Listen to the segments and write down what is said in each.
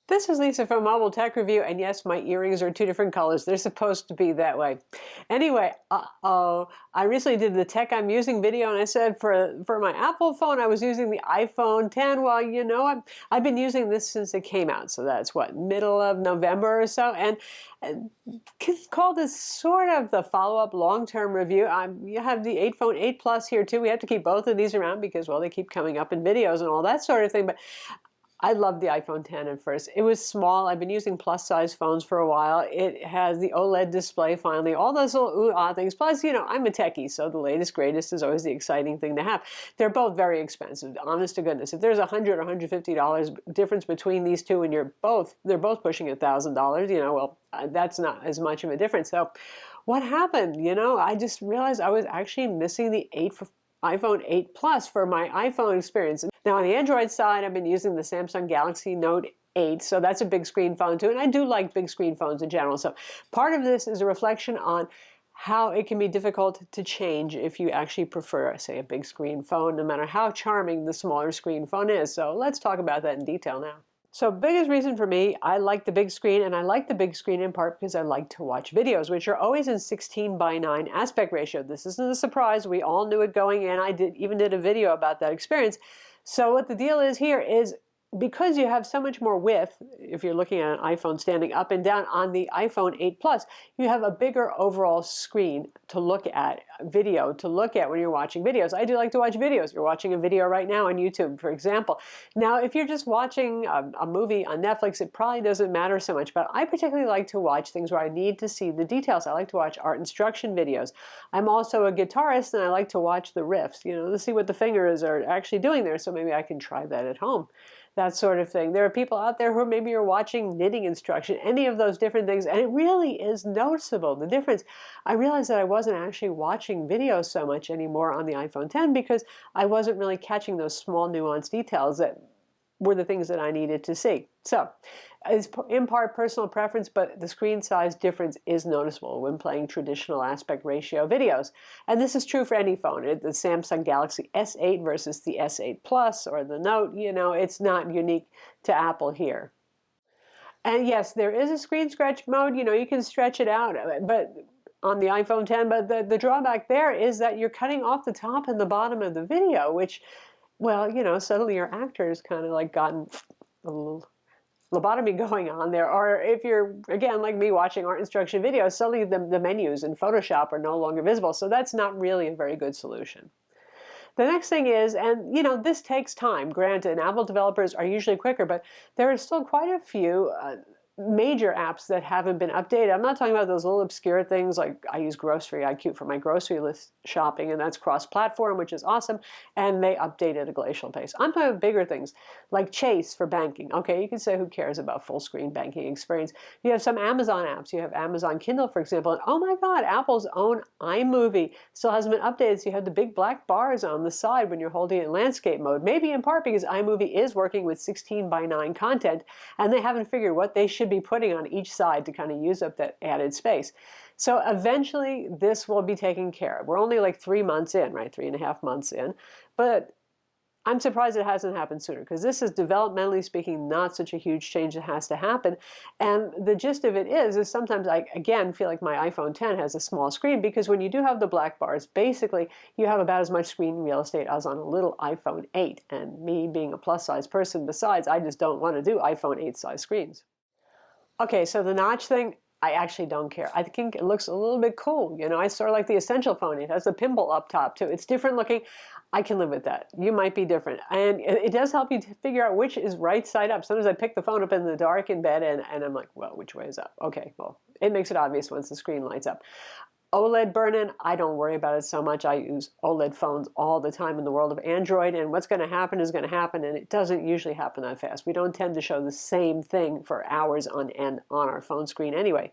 This is Lisa from Mobile Tech Review, and yes, my earrings are two different colors. They're supposed to be that way. Anyway, I recently did the tech I'm using video, and I said for my Apple phone, I was using the iPhone 10. Well, you know, I've been using this since it came out, so that's what, middle of November or so, and call this sort of the follow-up long-term review. You have the iPhone 8 Plus here too. We have to keep both of these around because, well, they keep coming up in videos and all that sort of thing, but I loved the iPhone 10 at first. It was small. I've been using plus-size phones for a while. It has the OLED display finally, all those little ooh-ah things. Plus, you know, I'm a techie, so the latest, greatest is always the exciting thing to have. They're both very expensive, honest to goodness. If there's $100 or $150 difference between these two and they're both pushing $1,000, you know, well, that's not as much of a difference. So what happened? You know, I just realized I was actually missing the iPhone 8 Plus for my iPhone experience. Now on the Android side, I've been using the Samsung Galaxy Note 8, so that's a big screen phone too, and I do like big screen phones in general. So part of this is a reflection on how it can be difficult to change if you actually prefer, say, a big screen phone, no matter how charming the smaller screen phone is. So let's talk about that in detail now. So biggest reason for me, I like the big screen, and I like the big screen in part because I like to watch videos, which are always in 16:9 aspect ratio. This isn't a surprise. We all knew it going in. I even did a video about that experience. So what the deal is here is, because you have so much more width, if you're looking at an iPhone standing up and down, on the iPhone 8 Plus, you have a bigger overall screen to look at, video to look at when you're watching videos. I do like to watch videos. You're watching a video right now on YouTube, for example. Now, if you're just watching a movie on Netflix, it probably doesn't matter so much, but I particularly like to watch things where I need to see the details. I like to watch art instruction videos. I'm also a guitarist, and I like to watch the riffs, you know, to see what the fingers are actually doing there, so maybe I can try that at home. That sort of thing. There are people out there who maybe are watching knitting instruction, any of those different things, and it really is noticeable, the difference. I realized that I wasn't actually watching videos so much anymore on the iPhone 10 because I wasn't really catching those small nuanced details that were the things that I needed to see. So it's in part personal preference, but the screen size difference is noticeable when playing traditional aspect ratio videos. And this is true for any phone. The Samsung Galaxy S8 versus the S8 Plus or the Note, you know, it's not unique to Apple here. And yes, there is a screen stretch mode. You know, you can stretch it out, but on the iPhone 10, but the drawback there is that you're cutting off the top and the bottom of the video, which, well, you know, suddenly your actor's kind of like gotten a little lobotomy going on there. Or if you're, again, like me, watching art instruction videos, suddenly the menus in Photoshop are no longer visible. So that's not really a very good solution. The next thing is, and you know, this takes time, granted, and Apple developers are usually quicker, but there are still quite a few major apps that haven't been updated. I'm not talking about those little obscure things like I use Grocery IQ for my grocery list shopping, and that's cross-platform, which is awesome, and they update at a glacial pace. I'm talking about bigger things like Chase for banking. Okay, you can say who cares about full-screen banking experience. You have some Amazon apps. You have Amazon Kindle, for example, and oh my God, Apple's own iMovie still hasn't been updated, so you have the big black bars on the side when you're holding it in landscape mode. Maybe in part because iMovie is working with 16:9 content, and they haven't figured what they should be putting on each side to kind of use up that added space. So eventually this will be taken care of. We're only like 3 months in, right? 3.5 months in. But I'm surprised it hasn't happened sooner, because this is, developmentally speaking, not such a huge change that has to happen. And the gist of it is sometimes I, again, feel like my iPhone 10 has a small screen, because when you do have the black bars, basically you have about as much screen real estate as on a little iPhone 8. And me being a plus-size person, besides, I just don't want to do iPhone 8 size screens. Okay, so the notch thing, I actually don't care. I think it looks a little bit cool. You know, I sort of like the Essential phone. It has a pinball up top too. It's different looking. I can live with that. You might be different. And it does help you to figure out which is right side up. Sometimes I pick the phone up in the dark in bed and I'm like, well, which way is up? Okay, well, it makes it obvious once the screen lights up. OLED burn-in, I don't worry about it so much. I use OLED phones all the time in the world of Android, and what's going to happen is going to happen, and it doesn't usually happen that fast. We don't tend to show the same thing for hours on end on our phone screen anyway.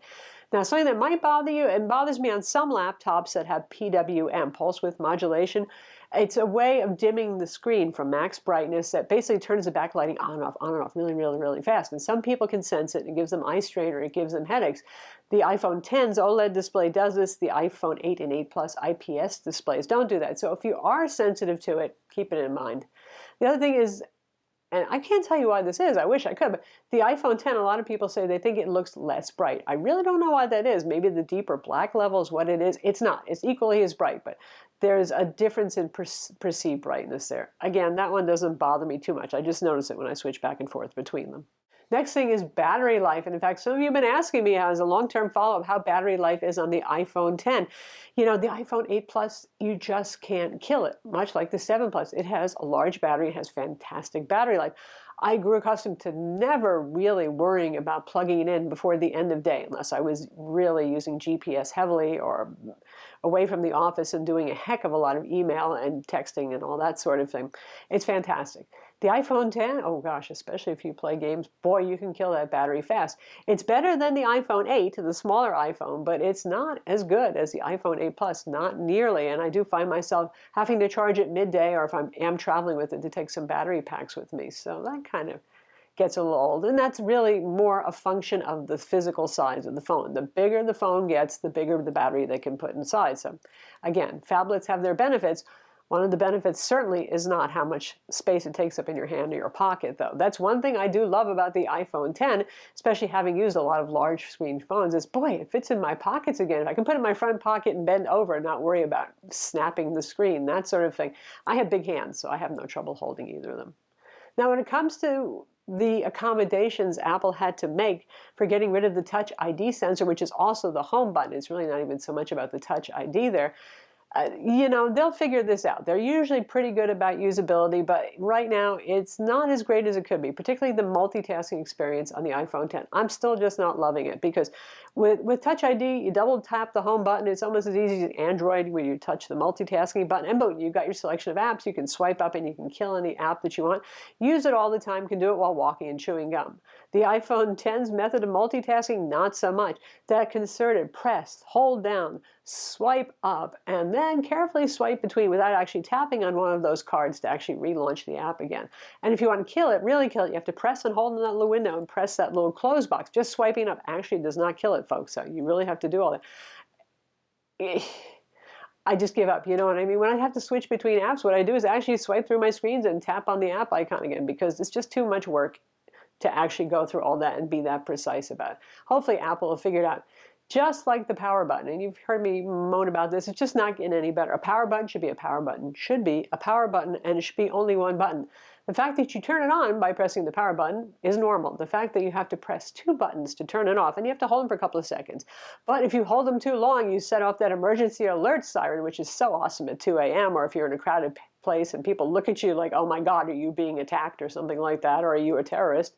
Now, something that might bother you, and bothers me on some laptops that have PWM, pulse width modulation, it's a way of dimming the screen from max brightness that basically turns the backlighting on and off really, really, really fast. And some people can sense it, and it gives them eye strain or it gives them headaches. The iPhone 10's OLED display does this. The iPhone 8 and 8 Plus IPS displays don't do that. So if you are sensitive to it, keep it in mind. The other thing is, and I can't tell you why this is, I wish I could, but the iPhone 10, a lot of people say they think it looks less bright. I really don't know why that is. Maybe the deeper black level is what it is. It's not. It's equally as bright, but there's a difference in perceived brightness there. Again, that one doesn't bother me too much. I just notice it when I switch back and forth between them. Next thing is battery life. And in fact, some of you have been asking me as a long-term follow-up how battery life is on the iPhone 10. You know, the iPhone 8 Plus, you just can't kill it, much like the 7 Plus. It has a large battery. It has fantastic battery life. I grew accustomed to never really worrying about plugging it in before the end of day, unless I was really using GPS heavily or away from the office and doing a heck of a lot of email and texting and all that sort of thing. It's fantastic. The iPhone 10, oh gosh, especially if you play games, boy, you can kill that battery fast. It's better than the iPhone 8, the smaller iPhone, but it's not as good as the iPhone 8 Plus, not nearly. And I do find myself having to charge it midday, or if I am traveling with it, to take some battery packs with me. So that kind of gets a little old. And that's really more a function of the physical size of the phone. The bigger the phone gets, the bigger the battery they can put inside. So again, phablets have their benefits. One of the benefits certainly is not how much space it takes up in your hand or your pocket, though. That's one thing I do love about the iPhone 10, especially having used a lot of large screen phones, is, boy, it fits in my pockets again. If I can put it in my front pocket and bend over and not worry about snapping the screen, that sort of thing. I have big hands, so I have no trouble holding either of them. Now, when it comes to the accommodations Apple had to make for getting rid of the Touch ID sensor, which is also the home button, it's really not even so much about the Touch ID there. You know, they'll figure this out. They're usually pretty good about usability, but right now it's not as great as it could be, particularly the multitasking experience on the iPhone 10. I'm still just not loving it because with Touch ID, you double tap the home button. It's almost as easy as Android where you touch the multitasking button, and boom, you've got your selection of apps. You can swipe up and you can kill any app that you want. Use it all the time. You can do it while walking and chewing gum. The iPhone 10's method of multitasking, not so much. That concerted press, hold down, swipe up, and then carefully swipe between without actually tapping on one of those cards to actually relaunch the app again. And if you want to kill it, really kill it, you have to press and hold in that little window and press that little close box. Just swiping up actually does not kill it, folks. So you really have to do all that. I just give up, you know what I mean? When I have to switch between apps, what I do is actually swipe through my screens and tap on the app icon again, because it's just too much work to actually go through all that and be that precise about it. Hopefully Apple will figure it out. Just like the power button, and you've heard me moan about this, it's just not getting any better. A power button should be a power button, should be a power button, and it should be only one button. The fact that you turn it on by pressing the power button is normal. The fact that you have to press two buttons to turn it off, and you have to hold them for a couple of seconds. But if you hold them too long, you set off that emergency alert siren, which is so awesome at 2 a.m., or if you're in a crowded place and people look at you like, oh my God, are you being attacked or something like that, or are you a terrorist?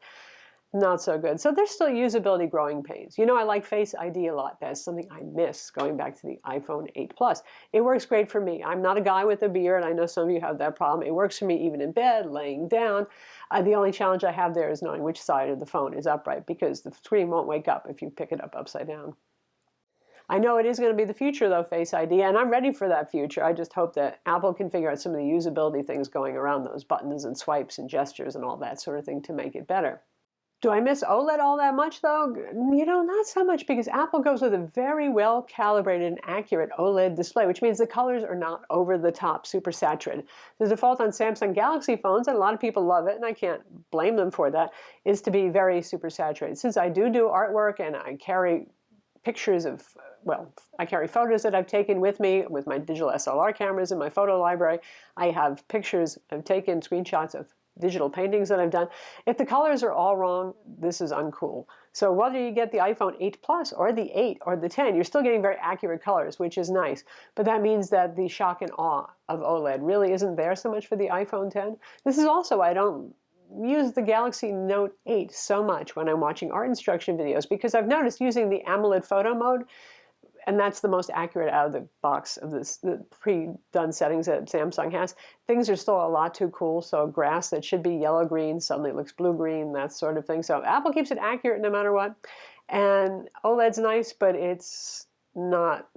Not so good. So there's still usability growing pains. You know, I like Face ID a lot. That's something I miss going back to the iPhone 8 Plus. It works great for me. I'm not a guy with a beard. I know some of you have that problem. It works for me even in bed, laying down. The only challenge I have there is knowing which side of the phone is upright, because the screen won't wake up if you pick it up upside down. I know it is going to be the future, though, Face ID, and I'm ready for that future. I just hope that Apple can figure out some of the usability things going around those buttons and swipes and gestures and all that sort of thing to make it better. Do I miss OLED all that much, though? You know, not so much, because Apple goes with a very well-calibrated and accurate OLED display, which means the colors are not over the top, super saturated. The default on Samsung Galaxy phones, and a lot of people love it, and I can't blame them for that, is to be very super saturated. Since I do artwork and I carry pictures of, well, I carry photos that I've taken with me with my digital SLR cameras in my photo library. I have pictures I've taken, screenshots of digital paintings that I've done. If the colors are all wrong, this is uncool. So whether you get the iPhone 8 Plus or the 8 or the 10, you're still getting very accurate colors, which is nice. But that means that the shock and awe of OLED really isn't there so much for the iPhone 10. This is also why I don't use the Galaxy Note 8 so much when I'm watching art instruction videos, because I've noticed using the AMOLED photo mode, and that's the most accurate out of the box of the pre-done settings that Samsung has. Things are still a lot too cool, so grass that should be yellow-green suddenly looks blue-green, that sort of thing. So Apple keeps it accurate no matter what. And OLED's nice, but it's not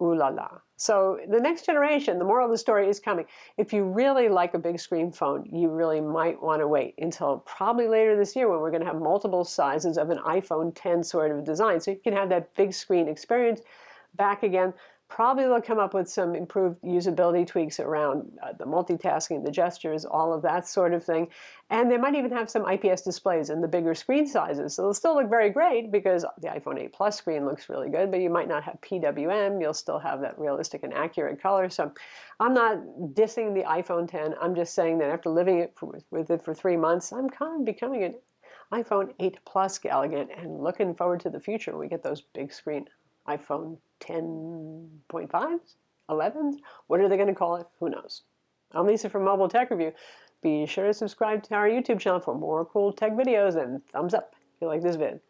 ooh la la. So the next generation, the moral of the story is coming. If you really like a big screen phone, you really might want to wait until probably later this year, when we're going to have multiple sizes of an iPhone 10 sort of design. So you can have that big screen experience back again. Probably they'll come up with some improved usability tweaks around the multitasking, the gestures, all of that sort of thing. And they might even have some IPS displays in the bigger screen sizes. So they'll still look very great because the iPhone 8 Plus screen looks really good, but you might not have PWM. You'll still have that realistic and accurate color. So I'm not dissing the iPhone 10. I'm just saying that after living with it for 3 months, I'm kind of becoming an iPhone 8 Plus gal again and looking forward to the future when we get those big screen iPhone 10.5s, 11s. What are they going to call it? Who knows? I'm Lisa from Mobile Tech Review. Be sure to subscribe to our YouTube channel for more cool tech videos, and thumbs up if you like this vid.